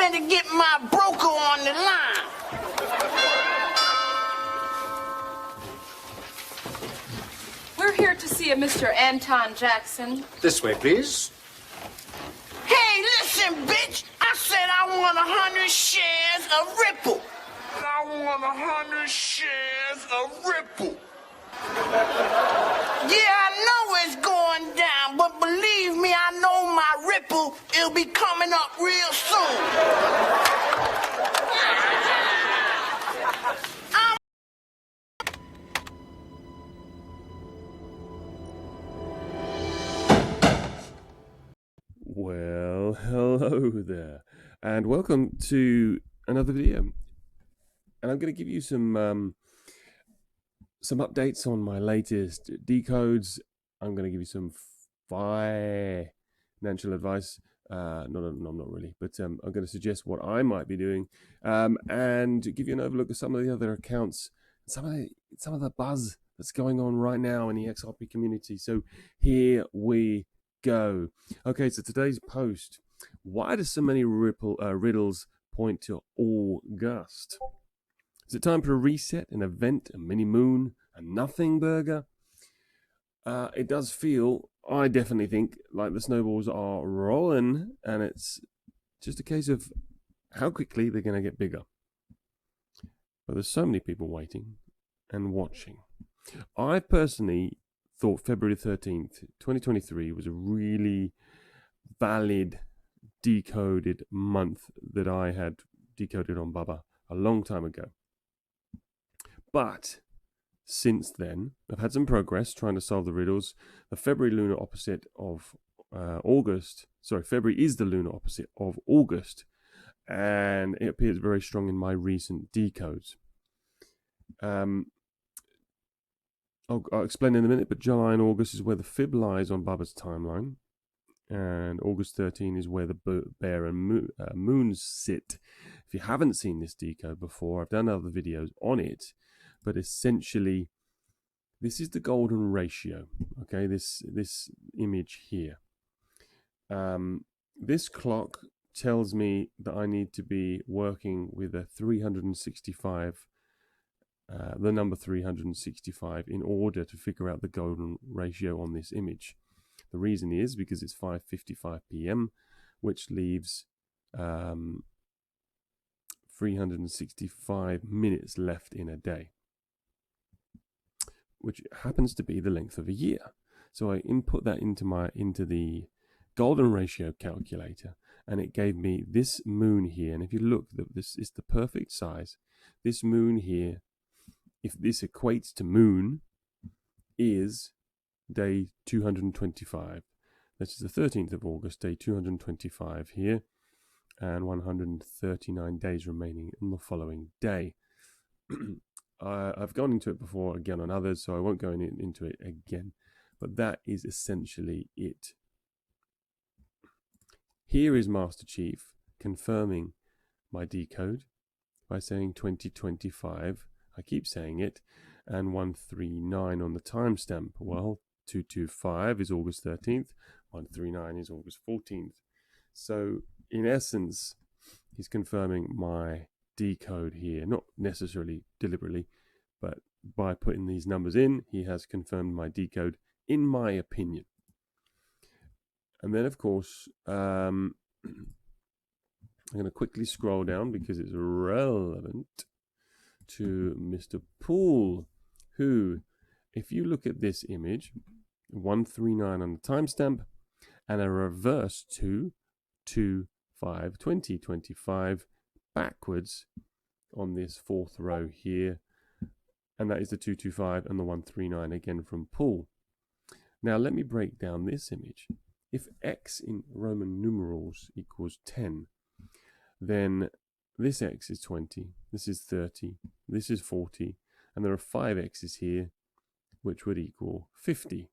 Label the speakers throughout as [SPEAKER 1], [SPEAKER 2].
[SPEAKER 1] trying to get my broker on the line.
[SPEAKER 2] We're here to see a Mr. Anton Jackson.
[SPEAKER 3] This way, please.
[SPEAKER 1] Hey, listen, bitch. I said I want 100 shares of Ripple. I want 100 shares of Ripple. Yeah, I know it's going down, but believe me, I know my Ripple, it'll be coming up real soon.
[SPEAKER 4] Well, hello there, and welcome to another video. And I'm going to give you some updates on my latest decodes. I'm going to give you some financial advice. No, not really, but I'm going to suggest what I might be doing, and give you an overlook of some of the other accounts, some of the buzz that's going on right now in the XRP community. So here we go. Okay, so today's post: why do so many riddles point to August? Is it time for a reset, an event, a mini moon, a nothing burger? It does feel, I definitely think, like the snowballs are rolling, and it's just a case of how quickly they're going to get bigger. But there's so many people waiting and watching. I personally thought February 13th, 2023 was a really valid decoded month that I had decoded on Bubba a long time ago. But since then, I've had some progress trying to solve the riddles. The February lunar opposite of February is the lunar opposite of August, and it appears very strong in my recent decodes. I'll explain in a minute, but July and August is where the fib lies on Bubba's timeline, and August 13 is where the bear and moons sit. If you haven't seen this decode before, I've done other videos on it, but essentially, this is the golden ratio. Okay, this image here. This clock tells me that I need to be working with a 365. The number 365 in order to figure out the golden ratio on this image. The reason is because it's 5:55 p.m., which leaves 365 minutes left in a day, which happens to be the length of a year. So I input that into the golden ratio calculator, and it gave me this moon here. And if you look, this is the perfect size. This moon here, if this equates to moon, is day 225. This is the 13th of August, day 225 here, and 139 days remaining on the following day. I've gone into it before, again, on others, so I won't go into it again. But that is essentially it. Here is Master Chief confirming my decode by saying 2025. I keep saying it, and 139 on the timestamp. Well, 225 is August 13th, 139 is August 14th. So, in essence, he's confirming my decode here, not necessarily deliberately, but by putting these numbers in, he has confirmed my decode, in my opinion. And then, of course, I'm going to quickly scroll down because it's relevant to Mr. Poole, who, if you look at this image, 139 on the timestamp, and a reverse to 2025 backwards on this fourth row here, and that is the 225 and the 139 again from Poole. Now let me break down this image. If x in Roman numerals equals 10, then this x is 20, this is 30, this is 40, and there are 5 x's here, which would equal 50.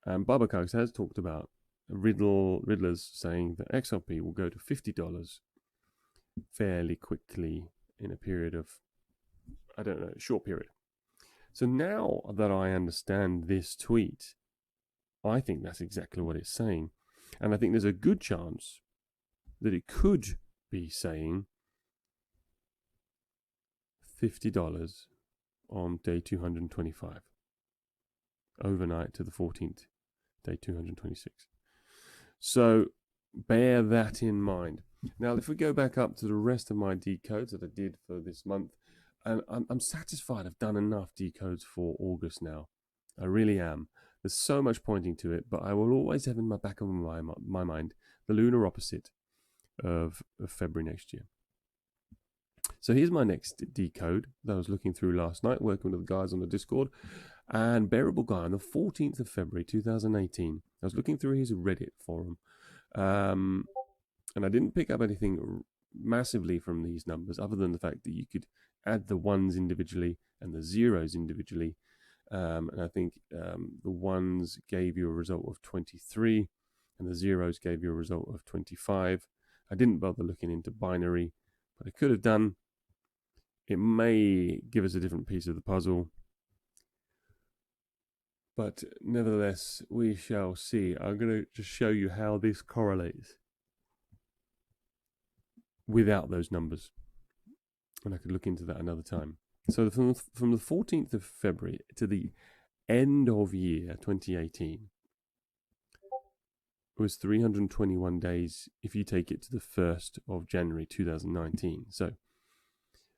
[SPEAKER 4] Bubba Cox has talked about riddlers saying that XRP will go to $50 fairly quickly in a period of, I don't know, a short period. So now that I understand this tweet, I think that's exactly what it's saying. And I think there's a good chance that it could be saying $50 on day 225, overnight to the 14th, day 226. So bear that in mind. Now, if we go back up to the rest of my decodes that I did for this month, and I'm satisfied I've done enough decodes for August now. I really am. There's so much pointing to it, but I will always have in the back of my mind the lunar opposite of February next year. So here's my next decode that I was looking through last night, working with the guys on the Discord. And Bearable Guy on the 14th of February 2018, I was looking through his Reddit forum. And I didn't pick up anything massively from these numbers, other than the fact that you could add the ones individually and the zeros individually. And I think the ones gave you a result of 23, and the zeros gave you a result of 25. I didn't bother looking into binary, but I could have done. It may give us a different piece of the puzzle. But nevertheless, we shall see. I'm going to just show you how this correlates without those numbers. And I could look into that another time. So from the 14th of February to the end of year 2018, it was 321 days if you take it to the 1st of January 2019. So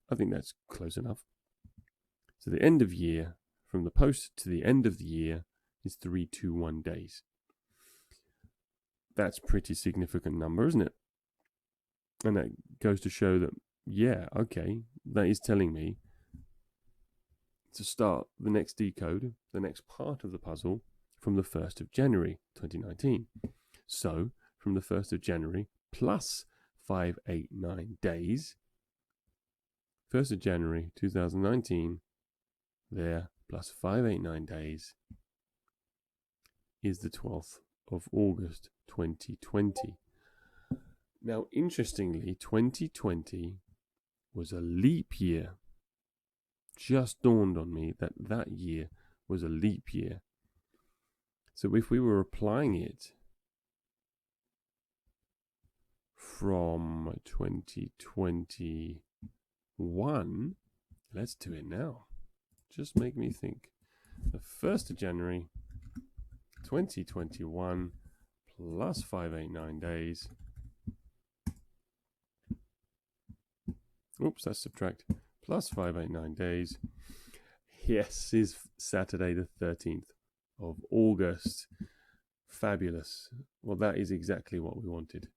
[SPEAKER 4] I think that's close enough. So the end of year, from the post to the end of the year, is 321 days. That's a pretty significant number, isn't it? And that goes to show that, yeah, okay, that is telling me to start the next decode, the next part of the puzzle, from the 1st of January 2019. So, from the 1st of January plus 589 days, 1st of January 2019, there, plus 589 days, is the 12th of August 2020. Now, interestingly, 2020 was a leap year. Just dawned on me that that year was a leap year. So if we were applying it from 2021, let's do it now. Just make me think. The 1st of January 2021 plus 589 days. Oops, that's subtract. Plus 589 days. Yes, is Saturday the 13th of August. Fabulous. Well, that is exactly what we wanted.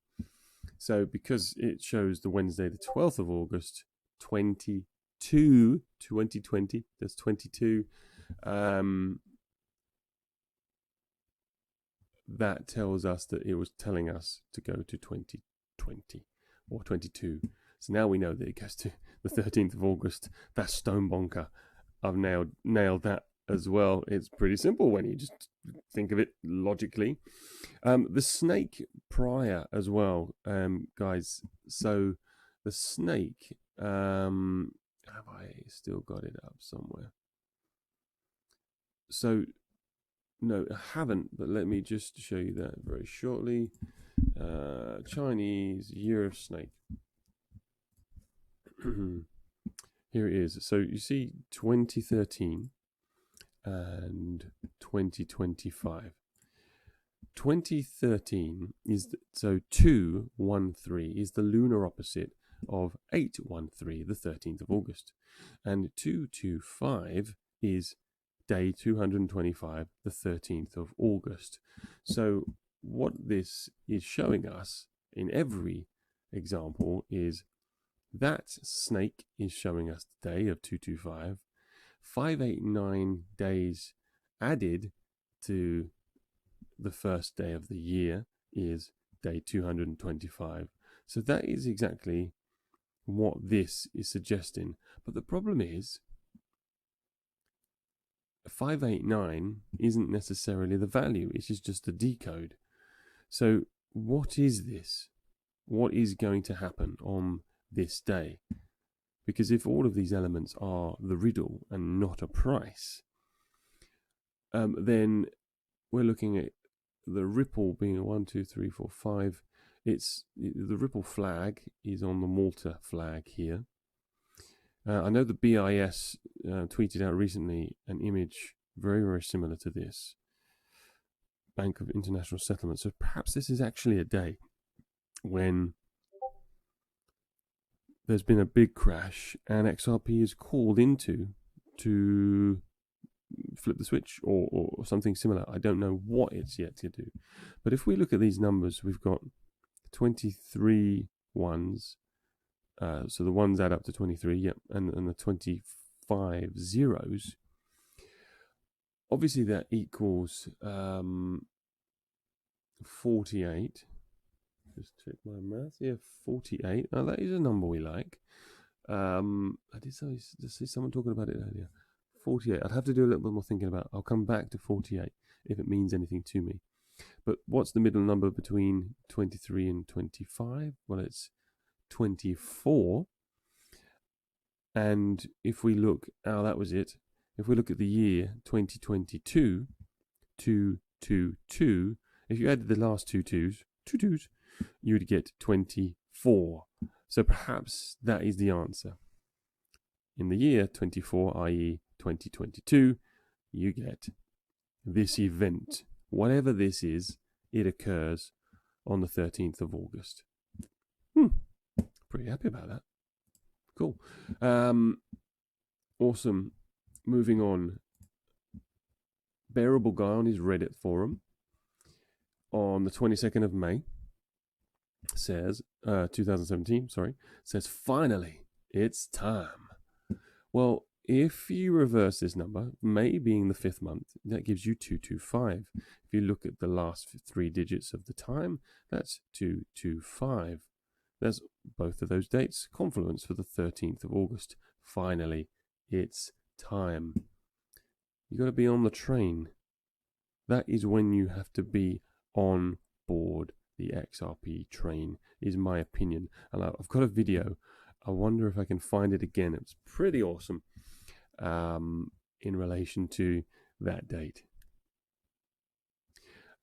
[SPEAKER 4] So because it shows the Wednesday the 12th of August 2020, that's 22, that tells us that it was telling us to go to 2020 or 22. So now we know that it goes to the 13th of August. That's stone bonker. I've nailed that as well. It's pretty simple when you just think of it logically. The snake prior as well, guys. So the snake, have I still got it up somewhere? So, no, I haven't, but let me just show you that very shortly. Chinese Year of Snake. Here it is. So you see 2013 and 2025. 2013 is, so 213 is the lunar opposite of 813, the 13th of August. And 225 is day 225, the 13th of August. So what this is showing us in every example is that snake is showing us the day of 225. 589 days added to the first day of the year is day 225. So that is exactly what this is suggesting. But the problem is 589 isn't necessarily the value. It is just the decode. So what is this? What is going to happen on this day? Because if all of these elements are the riddle and not a price, then we're looking at the ripple being 1, 2, 3, 4, 5. It's the Ripple flag is on the Malta flag here. I know the BIS tweeted out recently an image very, very similar to this. Bank of International Settlement. So perhaps this is actually a day when there's been a big crash and XRP is called into to flip the switch or something similar. I don't know what it's yet to do. But if we look at these numbers, we've got 23 ones. So the ones add up to 23, yep, and the 25 zeros. Obviously that equals 48. Just check my math. Yeah, 48. Now that is a number we like. I did see someone talking about it earlier. 48. I'd have to do a little bit more thinking about. I'll come back to 48 if it means anything to me. But what's the middle number between 23 and 25? Well, it's 24. And if we look, that was it. If we look at the year 2022, 222, if you added the last two twos, you would get 24. So perhaps that is the answer. In the year 24, i.e. 2022, you get this event. Whatever this is, it occurs on the 13th of August. Pretty happy about that. Cool. Awesome. Moving on. Bearable Guy on his Reddit forum on the 22nd of May says, 2017, says, finally, it's time. Well, if you reverse this number, May being the 5th month, that gives you 225. If you look at the last 3 digits of the time, that's 225. There's both of those dates, confluence for the 13th of August. Finally, it's time. You got to be on the train. That is when you have to be on board the XRP train, is my opinion. And I've got a video. I wonder if I can find it again. It was pretty awesome in relation to that date.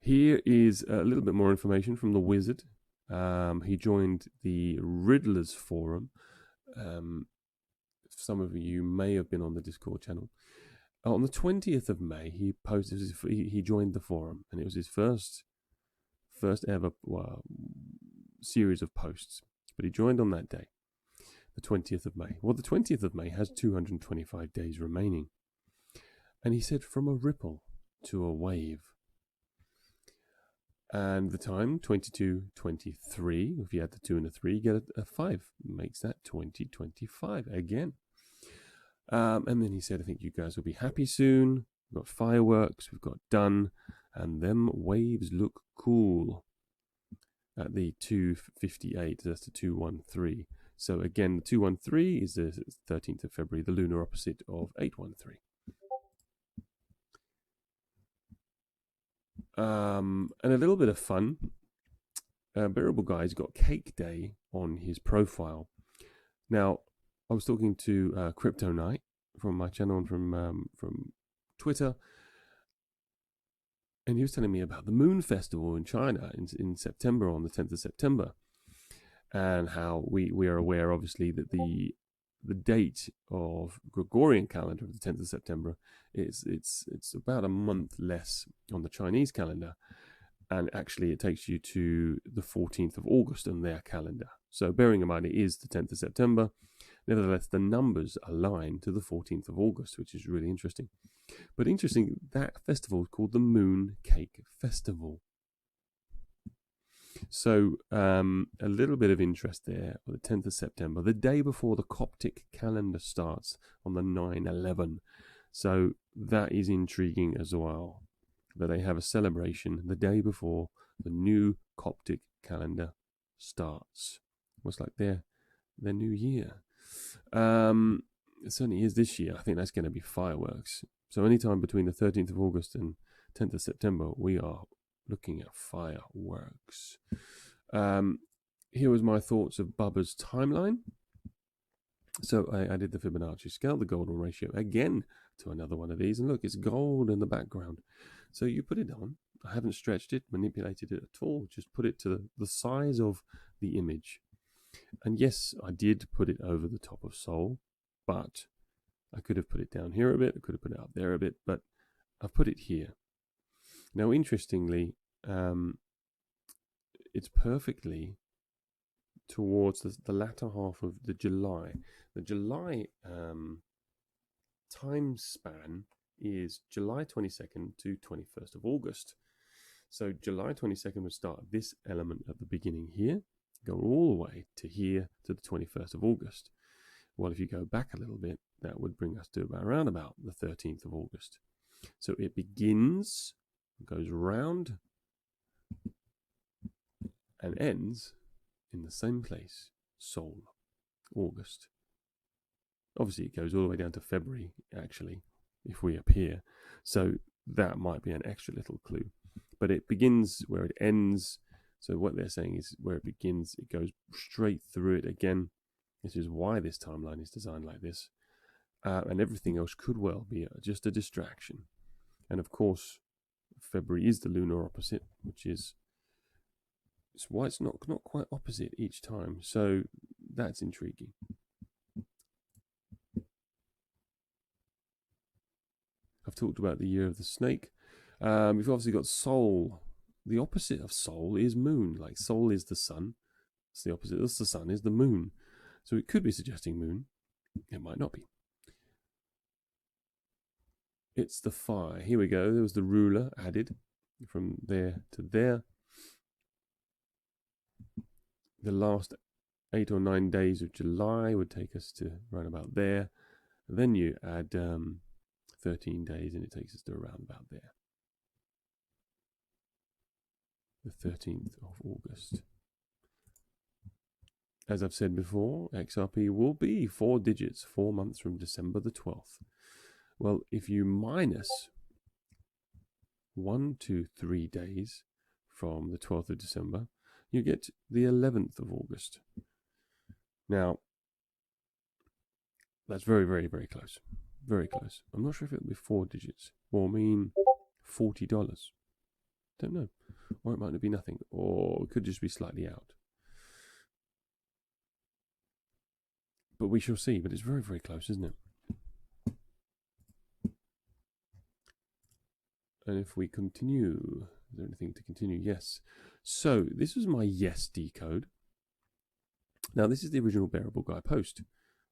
[SPEAKER 4] Here is a little bit more information from the wizard. He joined the Riddlers forum. Some of you may have been on the Discord channel. On the 20th of May, he posted. He joined the forum, and it was his first ever series of posts. But he joined on that day, the 20th of May. Well, the 20th of May has 225 days remaining, and he said, from a ripple to a wave. And the time, 22:23. If you add the 2 and a 3, you get a 5. Makes that 2025 again. And then he said, I think you guys will be happy soon. We've got fireworks, we've got done, and them waves look cool. At the 2:58, that's the 213. So again, the 213 is the 13th of February, the lunar opposite of 813. And a little bit of fun. Bearable Guy's got Cake Day on his profile. Now, I was talking to Crypto Night from my channel and from Twitter, and he was telling me about the Moon Festival in China in September, on the 10th of September, and how we are aware, obviously, that the date of Gregorian calendar of the 10th of September it's about a month less on the Chinese calendar, and actually it takes you to the 14th of August on their calendar. So bearing in mind it is the 10th of September, nevertheless the numbers align to the 14th of August, which is really interesting. But interesting, that festival is called the Moon Cake Festival. So a little bit of interest there on the 10th of September, the day before the Coptic calendar starts on the 9/11. So that is intriguing as well, that they have a celebration the day before the new Coptic calendar starts. What's like their new year. It certainly is this year. I think that's going to be fireworks. So anytime between the 13th of August and 10th of September, we are looking at fireworks. Here was my thoughts of Bubba's timeline. So I did the Fibonacci scale, the golden ratio, again to another one of these. And look, it's gold in the background. So you put it on I haven't stretched it, manipulated it at all, just put it to the size of the image. And yes, I did put it over the top of Sol, but I could have put it down here a bit, I could have put it up there a bit, but I've put it here. Now, interestingly, it's perfectly towards the latter half of the July. The July time span is July 22nd to 21st of August. So July 22nd would start this element at the beginning here, go all the way to here to the 21st of August. Well, if you go back a little bit, that would bring us to around about the 13th of August. So it begins, goes round, and ends in the same place, Sol, August. Obviously, it goes all the way down to February, actually, if we appear. So that might be an extra little clue. But it begins where it ends. So what they're saying is where it begins, it goes straight through it again. This is why this timeline is designed like this. And everything else could well be just a distraction. And of course, February is the lunar opposite, which is why it's not quite opposite each time. So that's intriguing. I've talked about the year of the snake. We've obviously got Sol. The opposite of Sol is moon. Like Sol is the sun. It's the opposite of the sun is the moon. So it could be suggesting moon. It might not be. It's the fire. Here we go. There was the ruler added from there to there. The last 8 or 9 days of July would take us to around about there. And then you add 13 days and it takes us to around about there. The 13th of August. As I've said before, XRP will be 4 digits, 4 months from December the 12th. Well, if you minus 1 to 3 days from the 12th of December, you get the 11th of August. Now, that's very, very, very close. Very close. I'm not sure if it'll be 4 digits or mean $40. Don't know. Or it might not be nothing. Or it could just be slightly out. But we shall see. But it's very, very close, isn't it? And if we continue, is there anything to continue? Yes. So this was my yes decode. Now this is the original Bearable Guy post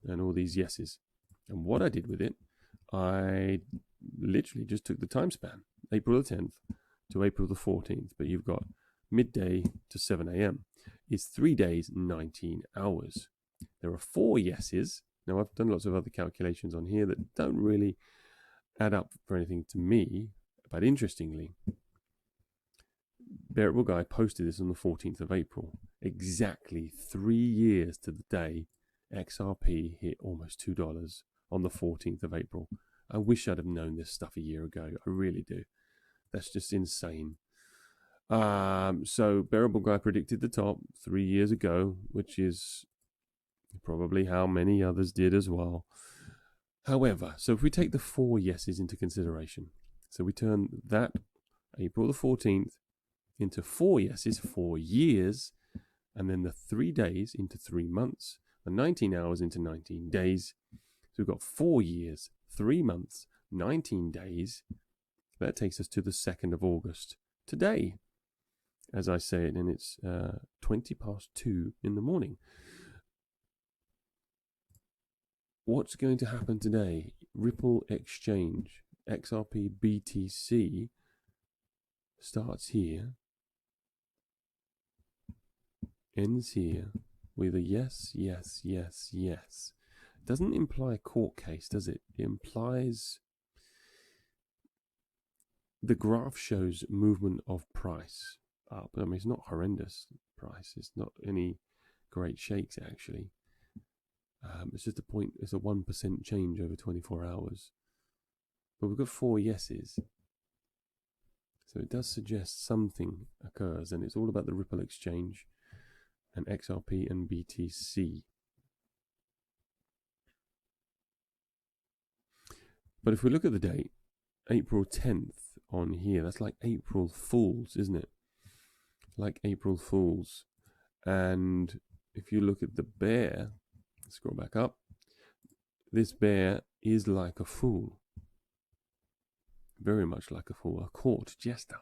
[SPEAKER 4] and all these yeses. And what I did with it, I literally just took the time span, April the 10th to April the 14th. But you've got midday to 7 a.m. It's 3 days, 19 hours. There are 4 yeses. Now I've done lots of other calculations on here that don't really add up for anything to me. But interestingly, Bearable Guy posted this on the 14th of April. Exactly 3 years to the day XRP hit almost $2 on the 14th of April. I wish I'd have known this stuff a year ago. I really do. That's just insane. So Bearable Guy predicted the top 3 years ago, which is probably how many others did as well. However, so if we take the 4 yeses into consideration, so we turn that April the 14th into 4 yeses, 4 years, and then the 3 days into 3 months, the 19 hours into 19 days. So we've got 4 years, 3 months, 19 days. That takes us to the 2nd of August, today, as I say it, and it's 20 past 2 in the morning. What's going to happen today? Ripple Exchange, XRP BTC, starts here, ends here, with a yes, yes, yes, yes. Doesn't imply a court case, does it? It implies the graph shows movement of price up. I mean, it's not horrendous price. It's not any great shakes, actually. It's just a point. It's a 1% change over 24 hours. But we've got 4 yeses. So it does suggest something occurs, and it's all about the Ripple Exchange and XRP and BTC. But if we look at the date, April 10th on here. That's like April Fools, isn't it? Like April Fools. And if you look at the bear, scroll back up, this bear is like a fool. Very much like a fool, a court jester.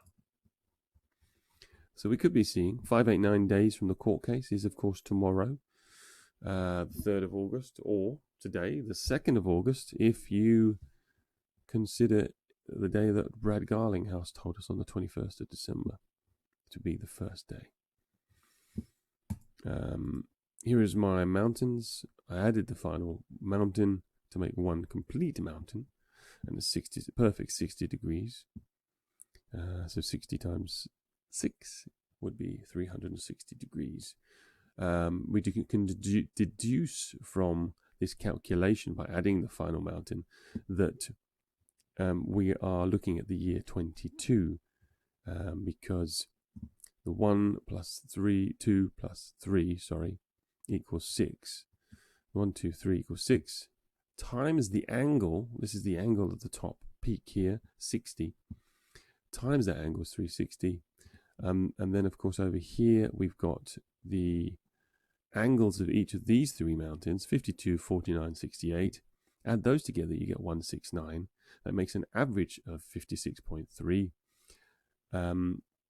[SPEAKER 4] So we could be seeing 589 days from the court case is, of course, tomorrow, the 3rd of August, or today, the 2nd of August, if you consider the day that Brad Garlinghouse told us on the 21st of December to be the first day. Here is my mountains. I added the final mountain to make one complete mountain, and it's perfect 60 degrees. So 60 times 6 would be 360 degrees. We can deduce from this calculation by adding the final mountain that we are looking at the year 22, because the 2 plus 3, equals 6. 1, 2, 3 equals 6 times the angle. This is the angle at the top peak here, 60. Times that angle is 360. And then, of course, over here we've got the angles of each of these three mountains, 52, 49, 68. Add those together, you get 169. That makes an average of 56.3.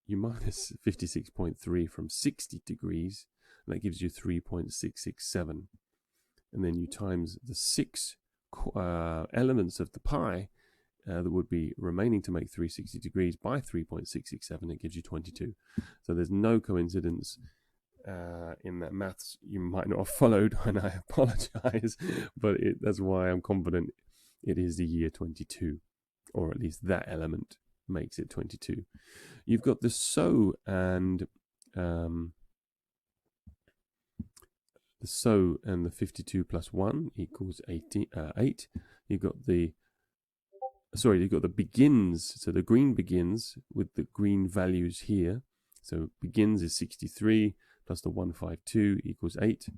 [SPEAKER 4] You minus 56.3 from 60 degrees, and that gives you 3.667. And then you times the 6 elements of the pi that would be remaining to make 360 degrees by 3.667. It gives you 22. So there's no coincidence in that maths you might not have followed, and I apologize, but that's why I'm confident it is the year 22, or at least that element makes it 22. You've got the so and the 52 plus 1 equals 8. You've got the begins, so the green begins with the green values here. So begins is 63 plus the 152 equals 8.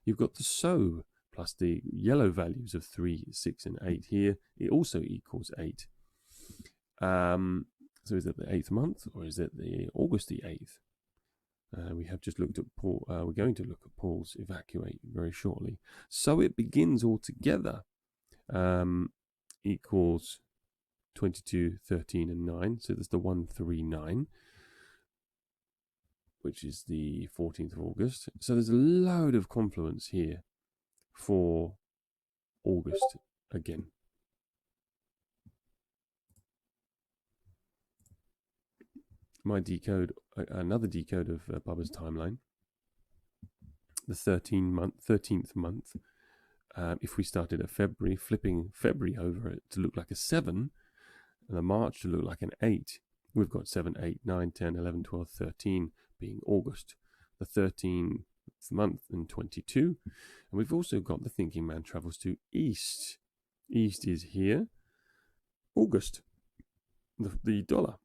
[SPEAKER 4] You've got the so plus the yellow values of 3, 6, and 8 here. It also equals 8. So is it the 8th month, or is it the August the 8th? We have just looked at Paul. We're going to look at Paul's evacuate very shortly. So it begins altogether equals 22, 13, and 9. So there's the 139, which is the 14th of August. So there's a load of confluence here for August again. My decode, another decode of Bubba's timeline. The 13th month. If we started at February, flipping February over it to look like a 7, and the March to look like an 8, we've got 7, 8, 9, 10, 11, 12, 13 being August. The 13th month and 22. And we've also got the thinking man travels to East. East is here. August. The dollar.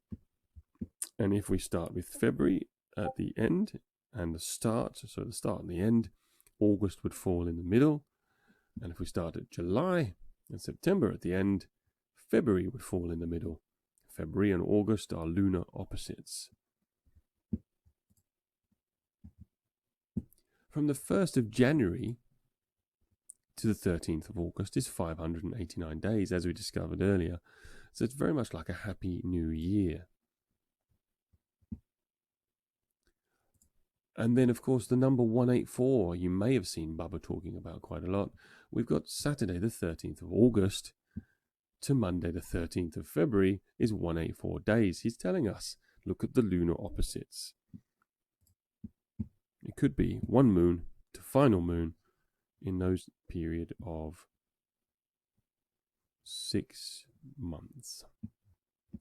[SPEAKER 4] And if we start with February at the end and the start, so the start and the end, August would fall in the middle. And if we start at July and September at the end, February would fall in the middle. February and August are lunar opposites. From the 1st of January to the 13th of August is 589 days, as we discovered earlier. So it's very much like a happy new year. And then, of course, the number 184, you may have seen Bubba talking about quite a lot. We've got Saturday the 13th of August to Monday the 13th of February is 184 days. He's telling us, look at the lunar opposites. It could be one moon to final moon in those period of 6 months,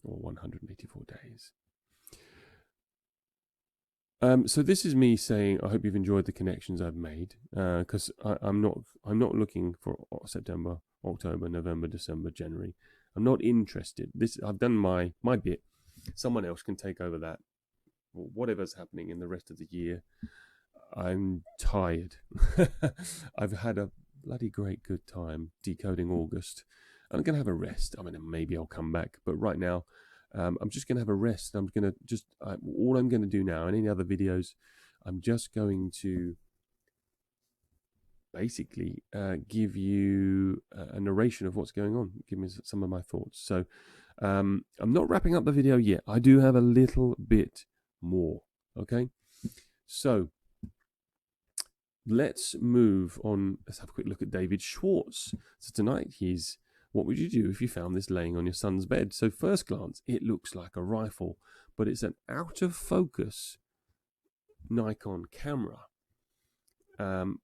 [SPEAKER 4] or 184 days. So this is me saying I hope you've enjoyed the connections I've made, because I'm not looking for September, October, November, December, January. I'm not interested. I've done my bit. Someone else can take over that. Whatever's happening in the rest of the year, I'm tired. I've had a bloody great good time decoding August. I'm going to have a rest. I mean, maybe I'll come back, but right now I'm just going to have a rest. I'm going to just, all I'm going to do now, and any other videos, I'm just going to basically give you a narration of what's going on, give me some of my thoughts. So I'm not wrapping up the video yet. I do have a little bit more. Okay, so let's move on. Let's have a quick look at David Schwartz. So tonight he's, what would you do if you found this laying on your son's bed? So first glance, it looks like a rifle, but it's an out of focus Nikon camera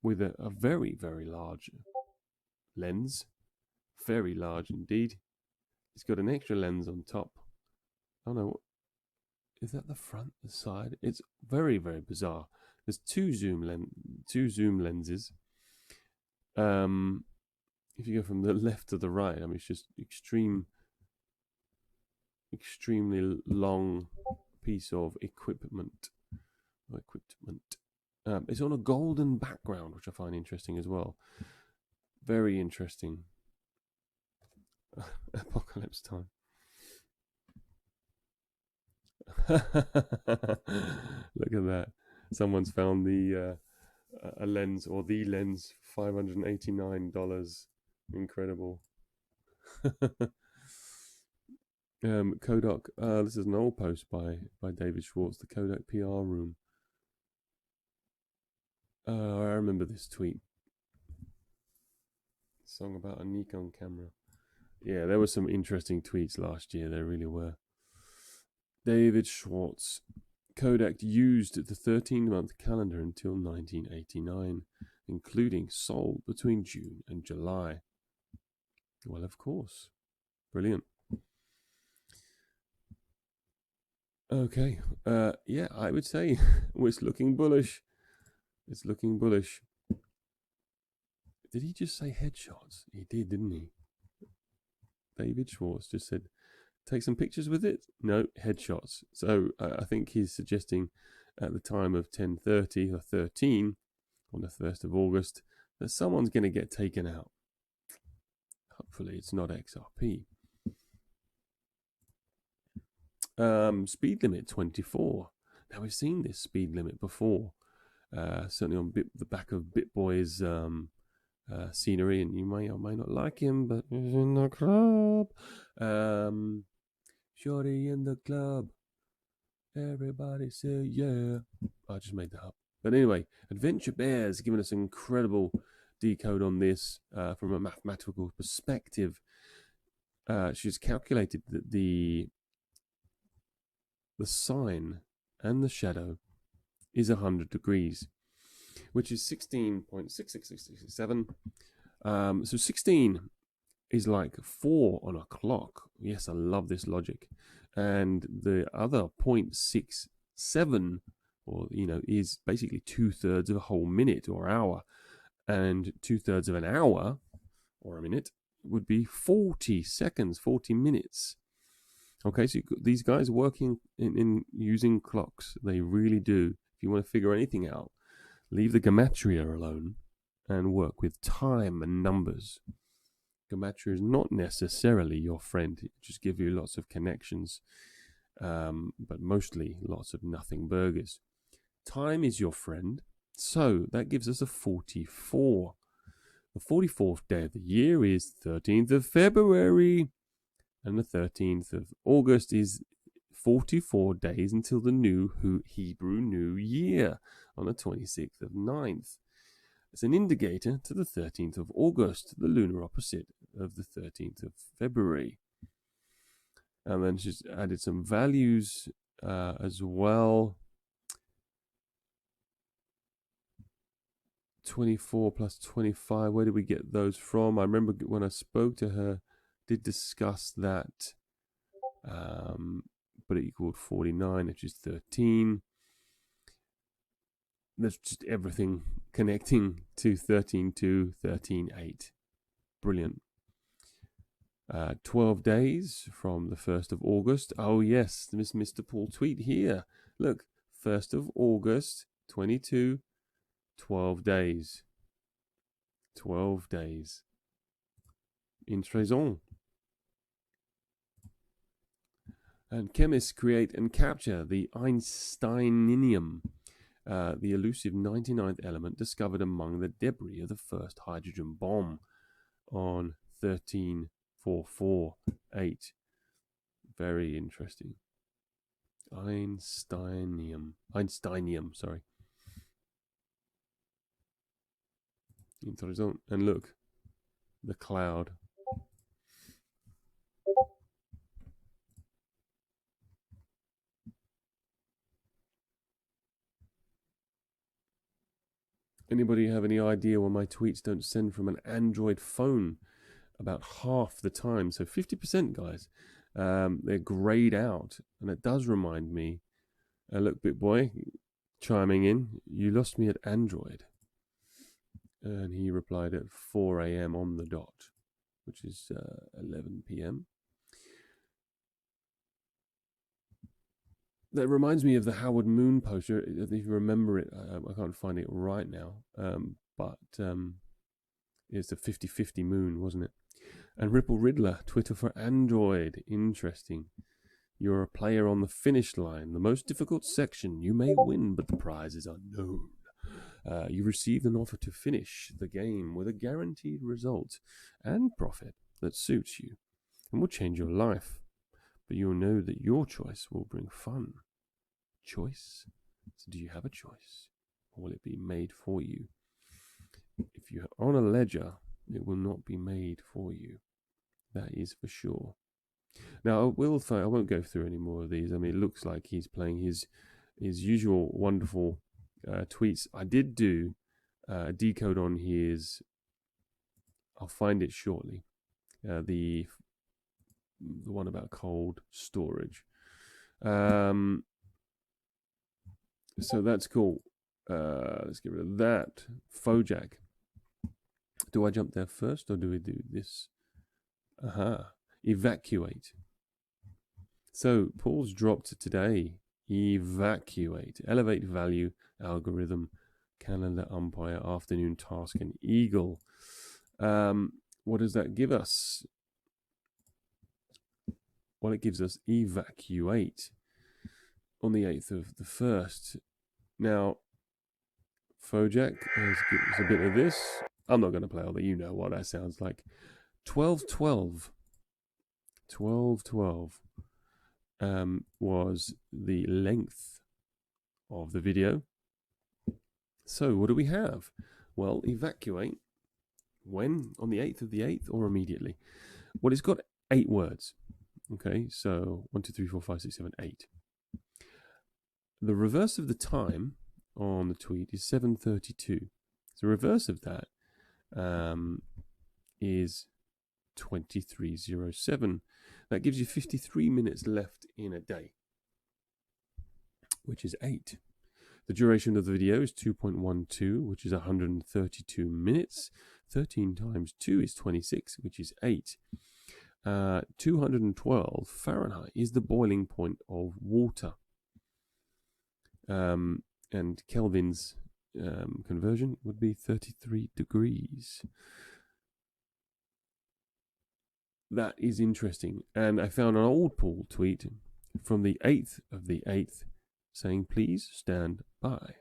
[SPEAKER 4] with a very, very large lens. Very large indeed. It's got an extra lens on top. Oh no, is that the front, the side? It's very, very bizarre. There's two zoom lenses. If you go from the left to the right, I mean, it's just extremely long piece of equipment. It's on a golden background, which I find interesting as well. Very interesting. Apocalypse time. Look at that. Someone's found the a lens, or the lens, $589. Incredible. Kodak. This is an old post by David Schwartz, the Kodak PR room. I remember this tweet. Song about a Nikon camera. Yeah, there were some interesting tweets last year. There really were. David Schwartz. Kodak used the 13-month calendar until 1989, including sold between June and July. Well, of course. Brilliant. Okay. Yeah, I would say it's looking bullish. It's looking bullish. Did he just say headshots? He did, didn't he? David Schwartz just said, take some pictures with it? No, headshots. So I think he's suggesting at the time of 10:30 or 13 on the 1st of August that someone's going to get taken out. Hopefully it's not XRP. Speed limit 24. Now we've seen this speed limit before, certainly on the back of BitBoy's scenery, and you may or may not like him, but he's in the club. Shorty in the club. Everybody say yeah. I just made that up. But anyway, Adventure Bear's given us an incredible decode on this from a mathematical perspective. She's calculated that the sine and the shadow is 100 degrees, which is 16.66667. So 16 is like 4 on a clock. Yes, I love this logic. And the other 0.67, or is basically 2/3 of a whole minute or hour, and 2/3 of an hour or a minute would be 40 seconds, 40 minutes. Okay, so these guys working in using clocks, they really do. If you want to figure anything out, leave the gematria alone and work with time and numbers. Gematria is not necessarily your friend. It just gives you lots of connections, but mostly lots of nothing burgers. Time is your friend, so that gives us a 44. The 44th day of the year is 13th of February, and the 13th of August is 44 days until the new Hebrew New Year on the 26th of 9th. It's an indicator to the 13th of August, the lunar opposite of the 13th of February. And then she's added some values as well. 24 plus 25, where did we get those from? I remember when I spoke to her, did discuss that, but it equaled 49, which is 13. That's just everything connecting to 13.2, 13.8. Brilliant. 12 days from the 1st of August. Oh, yes, Mr. Paul tweet here. Look, 1st of August, 22, 12 days. 12 days. In Trezon. And chemists create and capture the Einsteinium, the elusive 99th element discovered among the debris of the first hydrogen bomb on 13448. Very interesting. Einsteinium, sorry. Interessant. And look, the cloud. Anybody have any idea why my tweets don't send from an Android phone about half the time? So 50%, guys. They're grayed out. And it does remind me, look, BitBoy chiming in, you lost me at Android. And he replied at 4 a.m. on the dot, which is 11 p.m. That reminds me of the Howard Moon poster. If you remember it, I can't find it right now, but it's the 50-50 moon, wasn't it? And Ripple Riddler, Twitter for Android. Interesting. You're a player on the finish line. The most difficult section. You may win, but the prize is unknown. You received an offer to finish the game with a guaranteed result and profit that suits you and will change your life. But you'll know that your choice will bring fun. Choice? So do you have a choice? Or will it be made for you? If you're on a ledger, it will not be made for you. That is for sure. Now, I won't go through any more of these. I mean, it looks like he's playing his usual wonderful tweets. I did do a decode on his... I'll find it shortly. The one about cold storage. So that's cool. Let's get rid of that. Fojack. Do I jump there first or do we do this? Evacuate. So Paul's dropped today. Evacuate. Elevate value. Algorithm. Calendar umpire. Afternoon task and eagle. What does that give us? Well, it gives us evacuate on the 8th of the 1st. Now, Fojack has given us a bit of this. I'm not going to play all that. You know what that sounds like. 12-12. 12-12 was the length of the video. So what do we have? Well, evacuate. When? On the 8th of the 8th or immediately? Well, it's got 8 words. Okay, so 1, 2, 3, 4, 5, 6, 7, 8. The reverse of the time on the tweet is 7:32. The reverse of that is 23:07. That gives you 53 minutes left in a day, which is 8. The duration of the video is 2.12, which is 132 minutes. 13 times 2 is 26, which is 8. 212 Fahrenheit is the boiling point of water. And Kelvin's conversion would be 33 degrees. That is interesting. And I found an old Paul tweet from the 8th of the 8th saying, please stand by.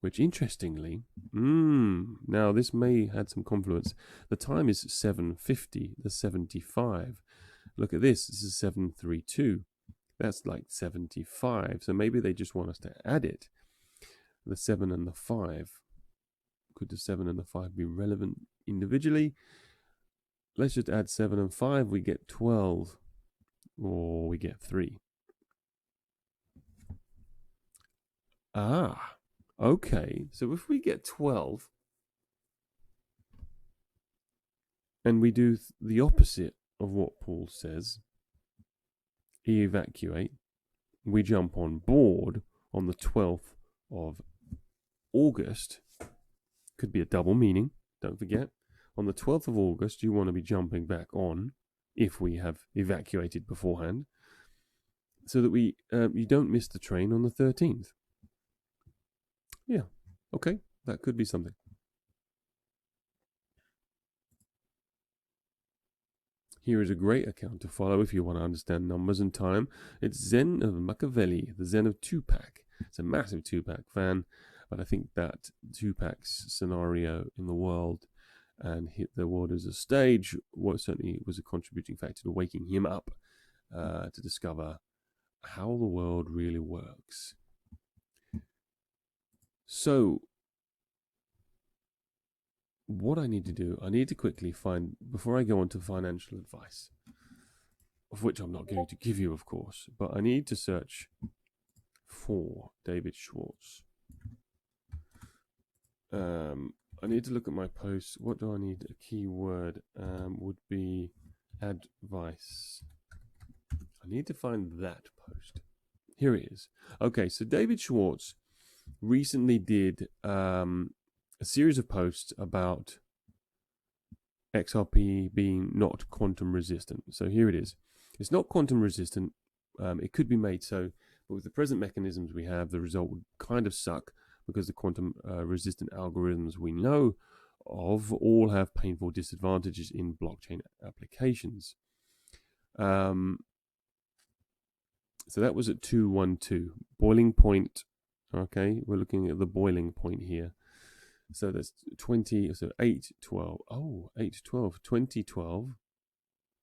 [SPEAKER 4] Which, interestingly, now this may had some confluence. The time is 7:50, the 75. Look at this. This is 7:32. That's like 75. So maybe they just want us to add it. The 7 and the 5. Could the 7 and the 5 be relevant individually? Let's just add 7 and 5. We get 12. Or we get 3. Okay, so if we get 12 and we do the opposite of what Paul says, evacuate, we jump on board on the 12th of August, could be a double meaning, don't forget. On the 12th of August, you want to be jumping back on, if we have evacuated beforehand, so that you don't miss the train on the 13th. Yeah, okay, that could be something. Here is a great account to follow if you want to understand numbers and time. It's Zen of Machiavelli, the Zen of Tupac. It's a massive Tupac fan, but I think that Tupac's scenario in the world and hit the world as a stage certainly was a contributing factor to waking him up to discover how the world really works. So, what I need to do, I need to quickly find, before I go on to financial advice, of which I'm not going to give you, of course, but I need to search for David Schwartz. I need to look at my posts. What do I need? A keyword would be advice. I need to find that post. Here it is. Okay, so David Schwartz recently did a series of posts about XRP being not quantum resistant. So here it is. It's not quantum resistant. It could be made so, but with the present mechanisms we have, the result would kind of suck because the quantum resistant algorithms we know of all have painful disadvantages in blockchain applications. So that was at 212. Boiling point. Okay, we're looking at the boiling point here. So that's 812. Oh, 812. 2012.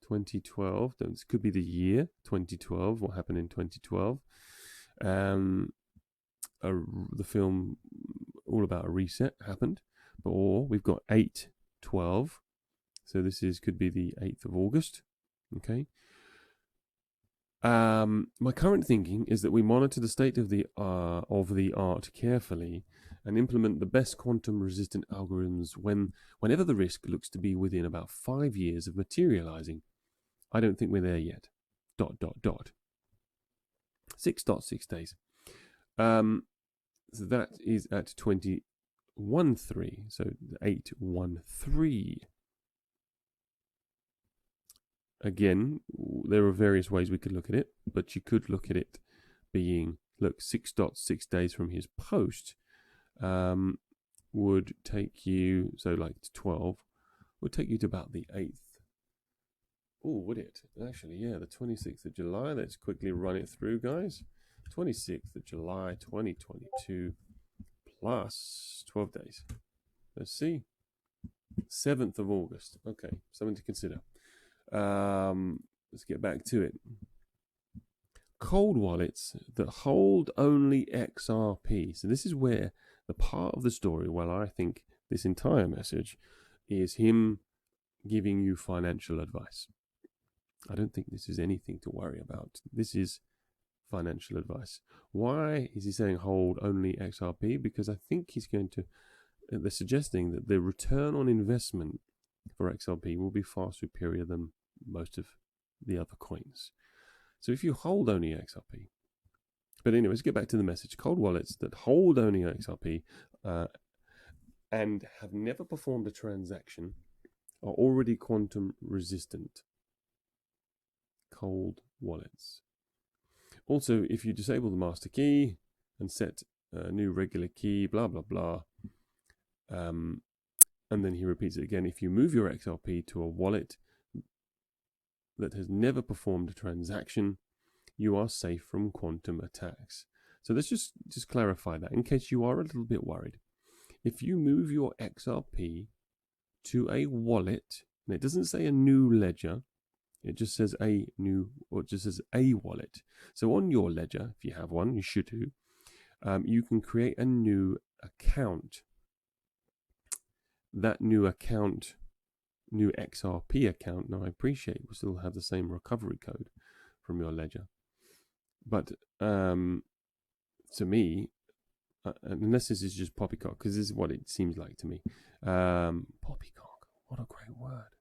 [SPEAKER 4] 2012. This could be the year 2012. What happened in 2012? The film All About a Reset happened. Or we've got 812. So this could be the 8th of August. Okay. My current thinking is that we monitor the state of the art carefully and implement the best quantum resistant algorithms whenever the risk looks to be within about 5 years of materializing. I don't think we're there yet. ... 6.6 days. So that is at 2013. So 813. Again, there are various ways we could look at it, but you could look at it being, look, 6.6 days from his post would take you, so like 12, would take you to about the 8th. Oh, would it? Actually, yeah, the 26th of July. Let's quickly run it through, guys. 26th of July, 2022, plus 12 days. Let's see. 7th of August. Okay, something to consider. Let's get back to it. Cold wallets that hold only XRP. So this is where the part of the story, well, I think this entire message is him giving you financial advice. I don't think this is anything to worry about. This is financial advice. Why is he saying hold only XRP? Because I think he's going to, they're suggesting that the return on investment for XRP will be far superior than most of the other coins. So if you hold only XRP, but anyway, let's get back to the message. Cold wallets that hold only XRP and have never performed a transaction are already quantum resistant. Cold wallets. Also, if you disable the master key and set a new regular key, blah, blah, blah, and then he repeats it again, if you move your XRP to a wallet that has never performed a transaction, you are safe from quantum attacks. So let's just clarify that in case you are a little bit worried. If you move your XRP to a wallet, and it doesn't say a new ledger, it just says a new, or it just says a wallet. So on your ledger, if you have one, you should do, you can create a new account. That new account, new XRP account, now I appreciate we'll still have the same recovery code from your ledger. But to me, unless this is just poppycock, because this is what it seems like to me. Poppycock, what a great word.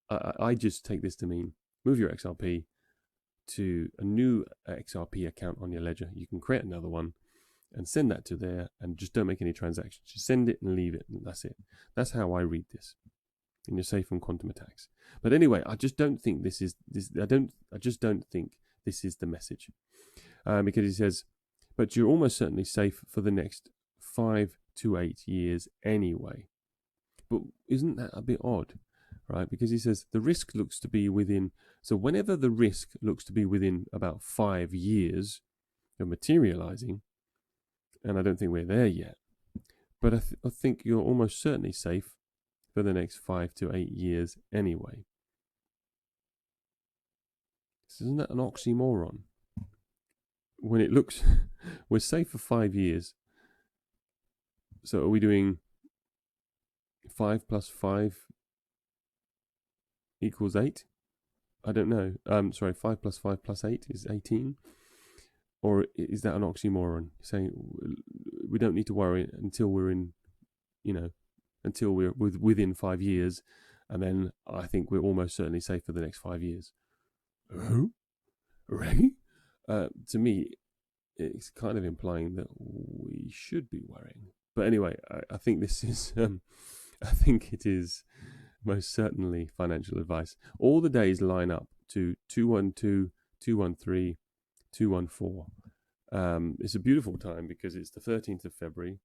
[SPEAKER 4] I just take this to mean move your XRP to a new XRP account on your ledger. You can create another one and send that to there and just don't make any transactions. Just send it and leave it, and that's it. That's how I read this. And you're safe from quantum attacks. But anyway, I just don't think this is I just don't think this is the message. Because he says, but you're almost certainly safe for the next 5 to 8 years anyway. But isn't that a bit odd? right? Because he says the risk looks to be within. So whenever the risk looks to be within about 5 years of materializing, and I don't think we're there yet, but I think you're almost certainly safe for the next 5 to 8 years anyway. So isn't that an oxymoron? When it looks, we're safe for 5 years. So are we doing 5 plus 5 equals 8? I don't know. Sorry, 5 plus 5 plus 8 is 18? Or is that an oxymoron? Saying we don't need to worry until we're in, until we're within 5 years, and then I think we're almost certainly safe for the next 5 years. Really? To me, it's kind of implying that we should be worrying. But anyway, I think this is, I think it is most certainly financial advice. All the days line up to 212, 213, 214. It's a beautiful time because it's the 13th of February,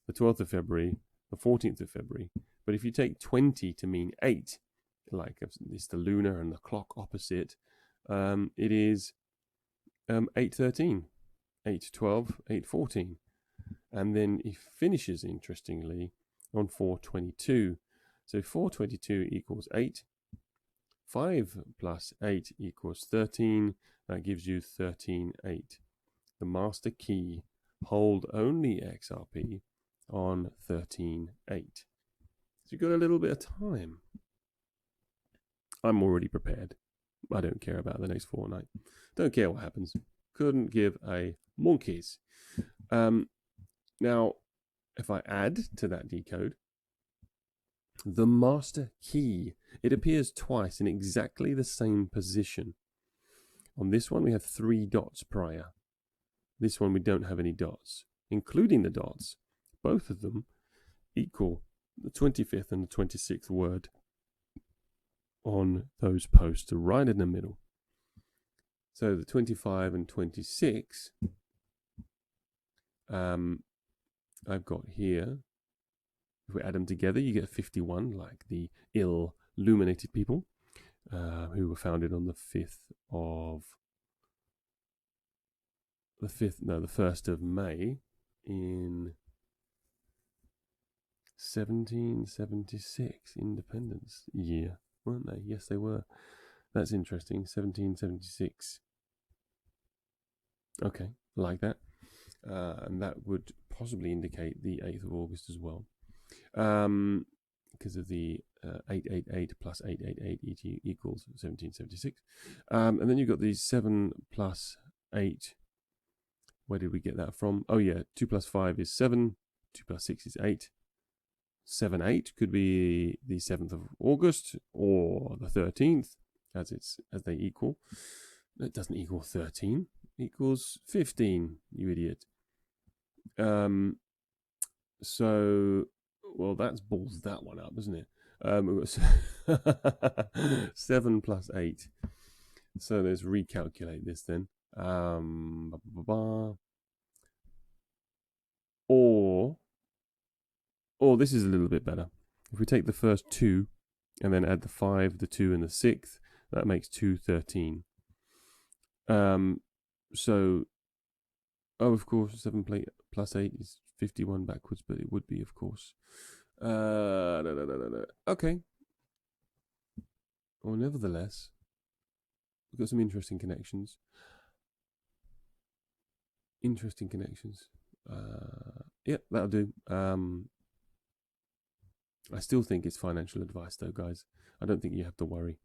[SPEAKER 4] the 12th of February, the 14th of February. But if you take 20 to mean 8, like it's the lunar and the clock opposite, it is 8:13, 8:12, 8:14. And then it finishes, interestingly, on 4:22. So 4:22 equals 8. 5 plus 8 equals 13. That gives you 13.8. The master key, hold only XRP on 13.8. So you've got a little bit of time. I'm already prepared. I don't care about the next fortnight. Don't care what happens. Couldn't give a monkeys. Now, if I add to that decode, the master key, it appears twice in exactly the same position. On this one, we have 3 dots prior. This one, we don't have any dots, including the dots. Both of them equal the 25th and the 26th word on those posts, right in the middle. So the 25 and 26, I've got here. If we add them together, you get 51, like the illuminated people who were founded on the 1st of May in 1776, independence year, weren't they? Yes, they were. That's interesting. 1776. Okay, like that. And that would possibly indicate the 8th of August as well. Because of the 888 plus 888 equals 1776. And then you've got the 7 plus 8. Where did we get that from? Oh yeah, 2 plus 5 is 7. 2 plus 6 is 8. 7, 8 could be the 7th of August or the 13th, as they equal. It doesn't equal 13. It equals 15, you idiot. So, well, that's balls that one up, isn't it? We've got 7 plus 8. So let's recalculate this then. Or this is a little bit better. If we take the first 2 and then add the 5, the 2, and the 6th, that makes 213. So, of course, 7 plus 8 is 51 backwards, but it would be, of course. Okay. Well, nevertheless, we've got some interesting connections. Yep, that'll do. I still think it's financial advice, though, guys. I don't think you have to worry.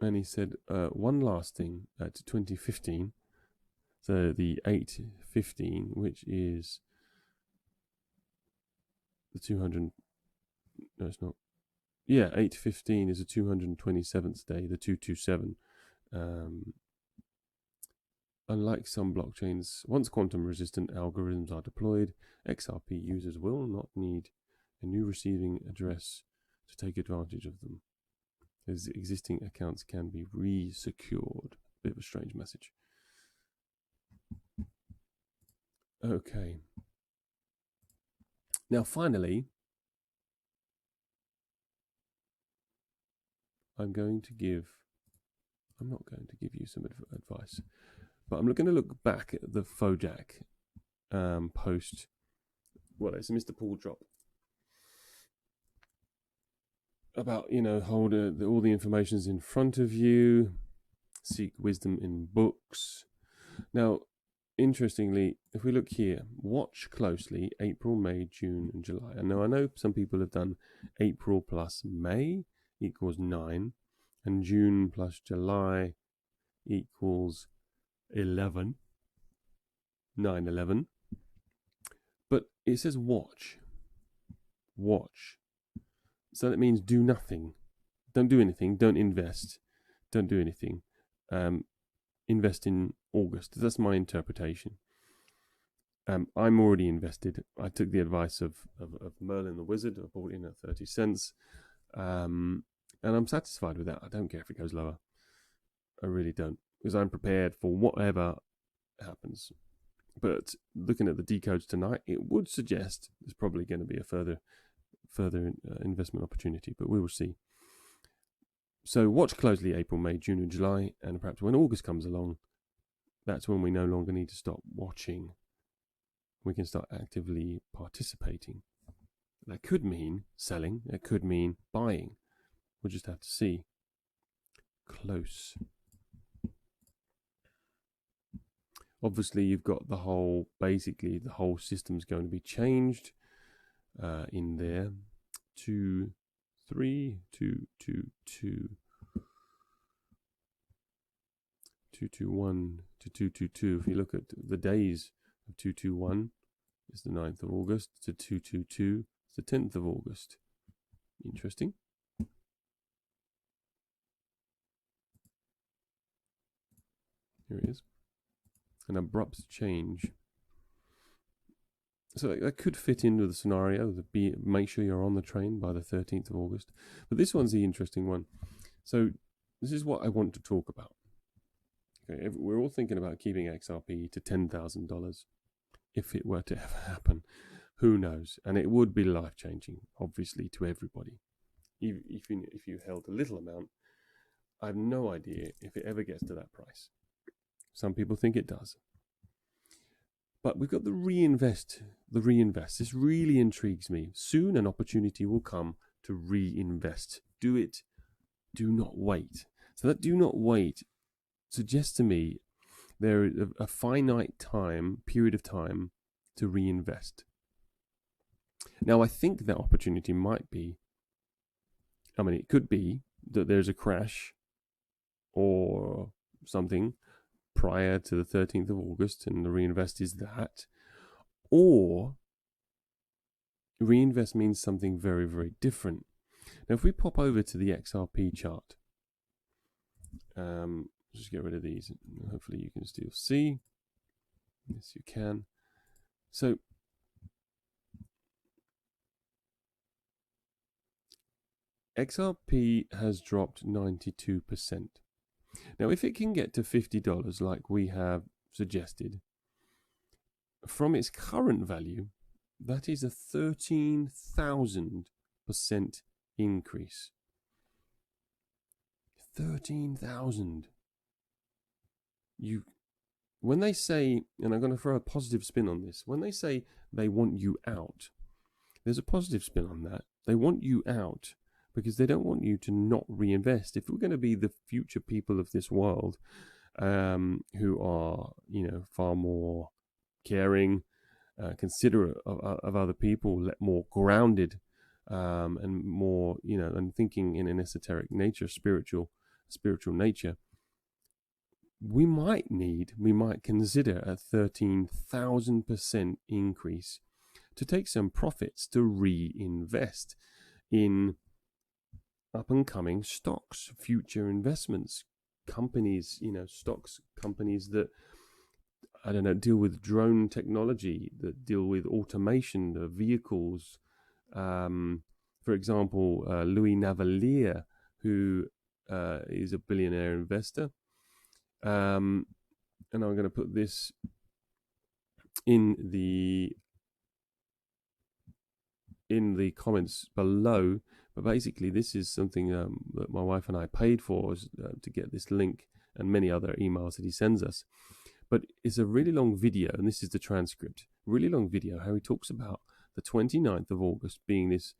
[SPEAKER 4] And he said, one last thing, at 2015, so the 815, which is the 200, no, it's not. Yeah, 815 is the 227th day, the 227. Unlike some blockchains, once quantum-resistant algorithms are deployed, XRP users will not need a new receiving address to take advantage of them, as existing accounts can be re-secured. Bit of a strange message. Okay. Now, finally, I'm not going to give you some advice, but I'm going to look back at the Fojack post. Well, it's Mr. Paul Drop about, hold all the information's in front of you, seek wisdom in books. Now, interestingly, if we look here, watch closely April, May, June, and July. And now I know some people have done April plus May equals 9, and June plus July equals 11. 9, 11. But it says watch. Watch. So that means do nothing. Don't do anything. Don't invest. Don't do anything. Invest in August. That's my interpretation. I'm already invested. I took the advice of Merlin the Wizard. I bought in at 30 cents. And I'm satisfied with that. I don't care if it goes lower. I really don't. Because I'm prepared for whatever happens. But looking at the decodes tonight, it would suggest there's probably going to be a further investment opportunity. But we will see. So watch closely April, May, June, and July. And perhaps when August comes along, that's when we no longer need to stop watching. We can start actively participating. That could mean selling. It could mean buying. We'll just have to see. Close. Obviously, you've got the whole system's going to be changed in there. 2, 3, 2, 2, 2. 221 to 222. If you look at the days of 221, it's the 9th of August, to 222, it's the 10th of August. Interesting. Here it is. An abrupt change. So that could fit into the scenario. Make sure you're on the train by the 13th of August. But this one's the interesting one. So this is what I want to talk about. Okay, we're all thinking about keeping XRP to $10,000 if it were to ever happen. Who knows? And it would be life-changing, obviously, to everybody. If you held a little amount, I have no idea if it ever gets to that price. Some people think it does. But we've got the reinvest. This really intrigues me. Soon an opportunity will come to reinvest. Do it. Do not wait. So that do not wait suggests to me there is a finite period of time to reinvest. Now, I think that opportunity might be, it could be that there's a crash or something prior to the 13th of August and the reinvest is that. Or reinvest means something very, very different. Now, if we pop over to the XRP chart, just get rid of these. Hopefully you can still see. Yes, you can. So XRP has dropped 92%. Now, if it can get to $50 like we have suggested, from its current value, that is a 13,000% increase. 13,000. When they say, and I'm going to throw a positive spin on this, when they say they want you out, there's a positive spin on that. They want you out because they don't want you to not reinvest. If we're going to be the future people of this world, who are, far more caring, considerate of other people, more grounded, and more, and thinking in an esoteric nature, spiritual nature, we might consider a 13,000% increase to take some profits to reinvest in up and coming stocks, future investments, companies, stocks, companies that, deal with drone technology, that deal with automation, the vehicles. For example, Louis Navalier, who is a billionaire investor. And I'm going to put this in the comments below, But basically, this is something that my wife and I paid for to get this link and many other emails that he sends us. But it's a really long video, and this is the transcript. Really long video, how he talks about the 29th of August being this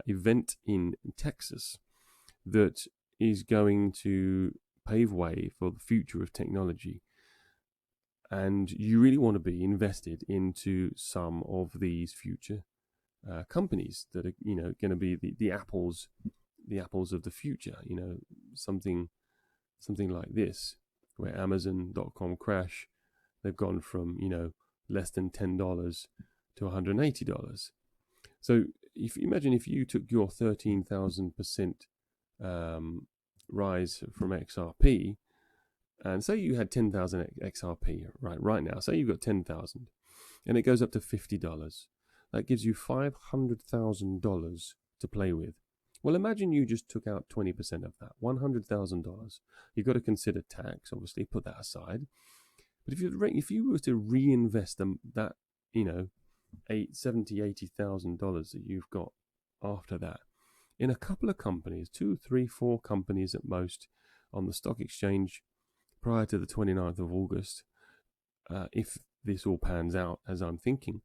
[SPEAKER 4] event in Texas that is going to pave way for the future of technology. And you really want to be invested into some of these future companies that are, going to be the apples of the future. Something like this, where Amazon.com crash, they've gone from less than $10 to $180. So if you imagine if you took your 13,000% rise from XRP, and say you had 10,000 XRP right now, say you've got 10,000, and it goes up to $50. That gives you $500,000 to play with. Well, imagine you just took out 20% of that, $100,000. You've got to consider tax, obviously, put that aside. But if you were to reinvest that, $80,000 that you've got after that in a couple of companies, 2, 3, 4 companies at most on the stock exchange prior to the 29th of August, if this all pans out as I'm thinking,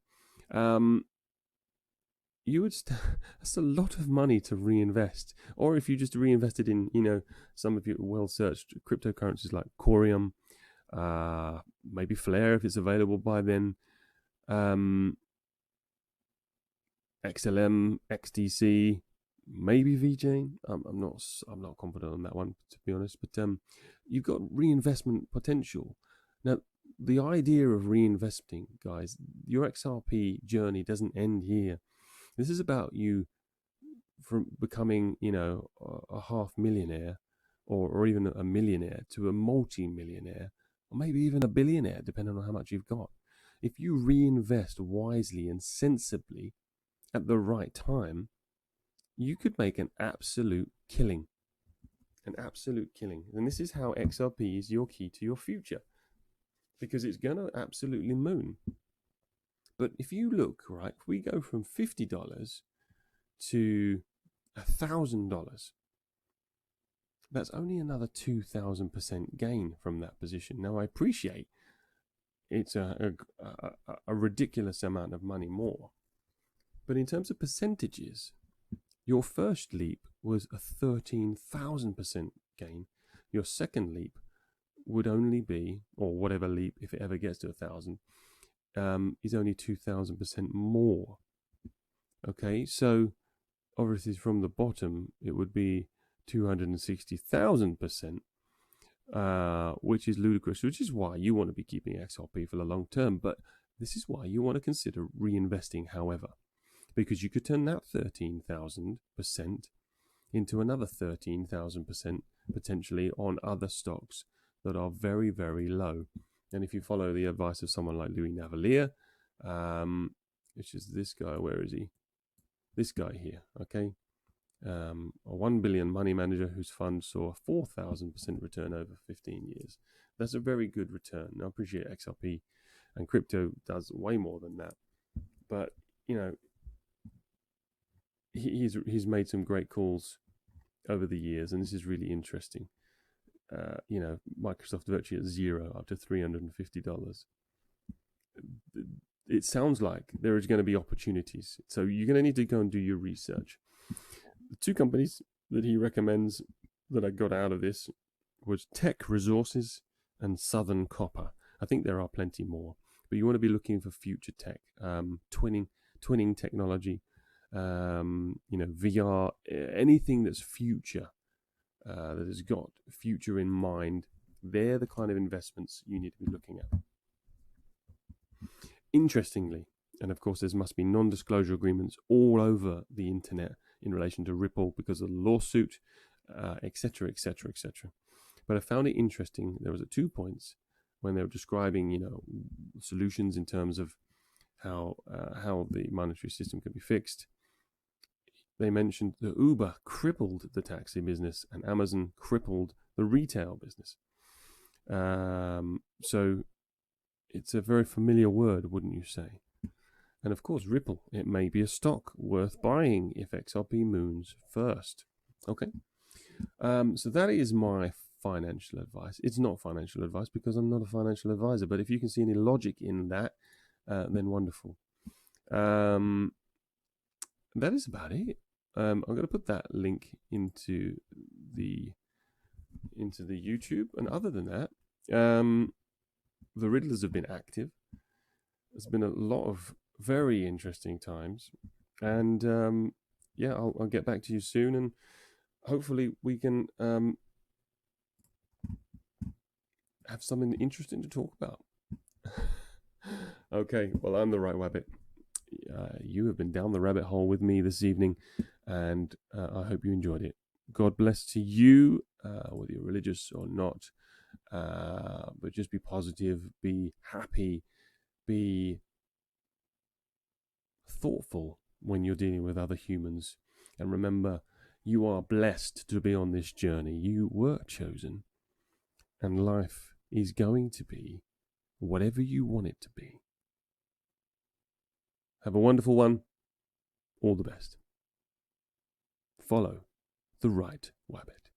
[SPEAKER 4] you would that's a lot of money to reinvest. Or if you just reinvested in, some of your well-searched cryptocurrencies like Corium, maybe Flare if it's available by then, XLM, XDC, maybe VJ. I'm not confident on that one, to be honest. But you've got reinvestment potential. Now, the idea of reinvesting, guys, your XRP journey doesn't end here. This is about you from becoming, a half millionaire or even a millionaire to a multi-millionaire, or maybe even a billionaire, depending on how much you've got. If you reinvest wisely and sensibly at the right time, you could make an absolute killing. An absolute killing. And this is how XRP is your key to your future, because it's going to absolutely moon. But if you look, right, if we go from $50 to $1,000, that's only another 2,000% gain from that position. Now, I appreciate it's a ridiculous amount of money more. But in terms of percentages, your first leap was a 13,000% gain. Your second leap would only be, or whatever leap, if it ever gets to 1,000, is only 2,000% more. Okay, so obviously from the bottom, it would be 260,000%, which is ludicrous, which is why you want to be keeping XRP for the long term. But this is why you want to consider reinvesting, however, because you could turn that 13,000% into another 13,000% potentially on other stocks that are very, very low. And if you follow the advice of someone like Louis Navalier, which is this guy, where is he? This guy here, okay? A 1 billion money manager whose fund saw a 4,000% return over 15 years. That's a very good return. I appreciate XRP and crypto does way more than that. But, he's made some great calls over the years, and this is really interesting. Microsoft virtually at zero up to $350. It sounds like there is going to be opportunities. So you're going to need to go and do your research. The two companies that he recommends that I got out of this was Tech Resources and Southern Copper. I think there are plenty more, but you want to be looking for future tech, twinning technology, VR, anything that's future. That has got future in mind. They're the kind of investments you need to be looking at. Interestingly, and of course there must be non-disclosure agreements all over the internet in relation to Ripple because of the lawsuit, etc., etc., etc. But I found it interesting. There was at 2 points when they were describing, solutions in terms of how the monetary system can be fixed. They mentioned that Uber crippled the taxi business and Amazon crippled the retail business. So it's a very familiar word, wouldn't you say? And of course, Ripple. It may be a stock worth buying if XRP moons first. Okay. So that is my financial advice. It's not financial advice because I'm not a financial advisor. But if you can see any logic in that, then wonderful. That is about it. I'm going to put that link into the YouTube. And other than that, the Riddlers have been active. There's been a lot of very interesting times, and yeah, I'll get back to you soon, and hopefully we can have something interesting to talk about. Okay, well, I'm the Right Wabbit. You have been down the rabbit hole with me this evening, and I hope you enjoyed it. God bless to you, whether you're religious or not, but just be positive, be happy, be thoughtful when you're dealing with other humans. And remember, you are blessed to be on this journey. You were chosen, and life is going to be whatever you want it to be. Have a wonderful one. All the best. Follow the Right Wabbit.